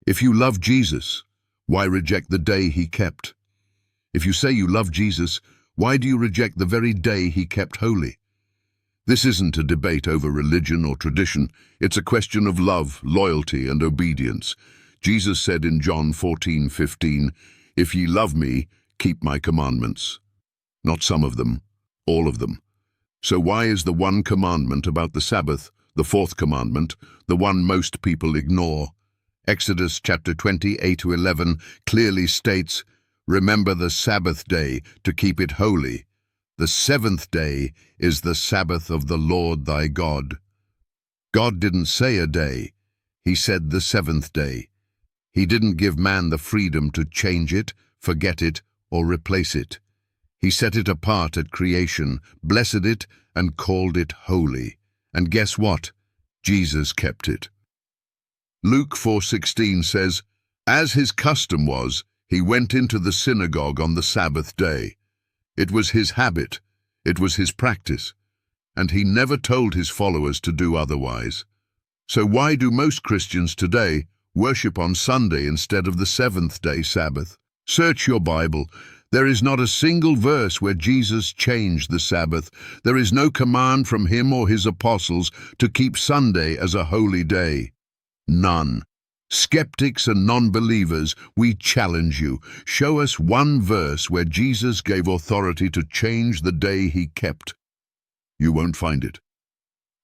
If you love Jesus, why reject the day he kept? If you say you love Jesus, why do you reject the very day he kept holy? This isn't a debate over religion or tradition. It's a question of love, loyalty, and obedience. Jesus said in John 14:15, "If ye love me, keep my commandments." Not some of them, all of them. So why is the one commandment about the Sabbath, the fourth commandment, the one most people ignore? Exodus chapter 28-11 clearly states, "Remember the Sabbath day to keep it holy. The seventh day is the Sabbath of the Lord thy God." God didn't say a day. He said the seventh day. He didn't give man the freedom to change it, forget it, or replace it. He set it apart at creation, blessed it, and called it holy. And guess what? Jesus kept it. Luke 4:16 says, "As his custom was, he went into the synagogue on the Sabbath day." It was his habit, it was his practice, and he never told his followers to do otherwise. So why do most Christians today worship on Sunday instead of the seventh-day Sabbath? Search your Bible. There is not a single verse where Jesus changed the Sabbath. There is no command from him or his apostles to keep Sunday as a holy day. None. Skeptics and non-believers, we challenge you. Show us one verse where Jesus gave authority to change the day he kept. You won't find it.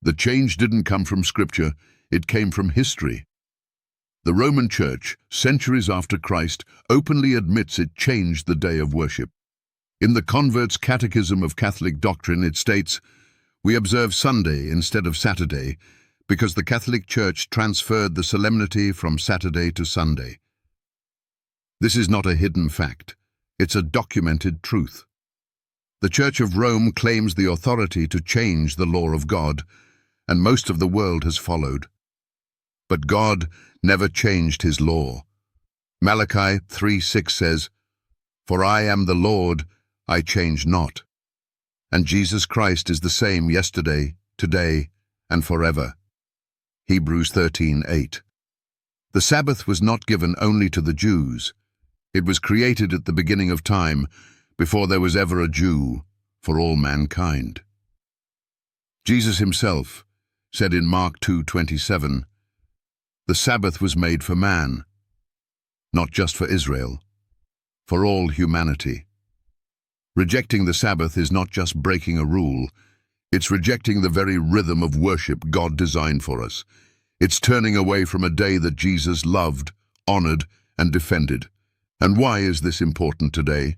The change didn't come from Scripture, it came from history. The Roman Church, centuries after Christ, openly admits it changed the day of worship. In the Convert's Catechism of Catholic Doctrine it states, "We observe Sunday instead of Saturday, because the Catholic Church transferred the solemnity from Saturday to Sunday." This is not a hidden fact. It's a documented truth. The Church of Rome claims the authority to change the law of God, and most of the world has followed. But God never changed his law. Malachi 3:6 says, "For I am the Lord, I change not." And Jesus Christ is the same yesterday, today, and forever. Hebrews 13:8. The Sabbath was not given only to the Jews. It was created at the beginning of time, before there was ever a Jew, for all mankind. Jesus himself said in Mark 2:27, "The Sabbath was made for man, not just for Israel, for all humanity." Rejecting the Sabbath is not just breaking a rule, it's rejecting the very rhythm of worship God designed for us. It's turning away from a day that Jesus loved, honored, and defended. And why is this important today?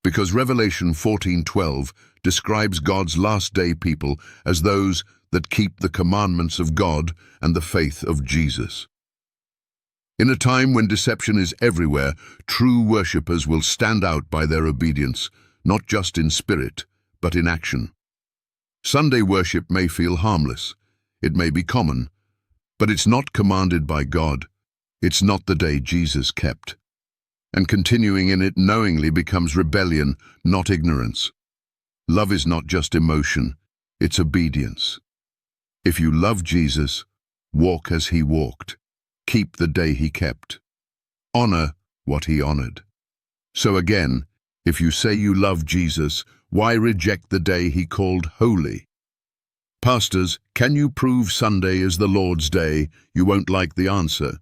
Because Revelation 14:12 describes God's last day people as those that keep the commandments of God and the faith of Jesus. In a time when deception is everywhere, true worshippers will stand out by their obedience, not just in spirit, but in action. Sunday worship may feel harmless, it may be common, but it's not commanded by God. It's not the day Jesus kept. And continuing in it knowingly becomes rebellion, not ignorance. Love is not just emotion, it's obedience. If you love Jesus, walk as he walked. Keep the day he kept. Honor what he honored. So again, if you say you love Jesus, why reject the day he called holy? Pastors, can you prove Sunday is the Lord's day? You won't like the answer.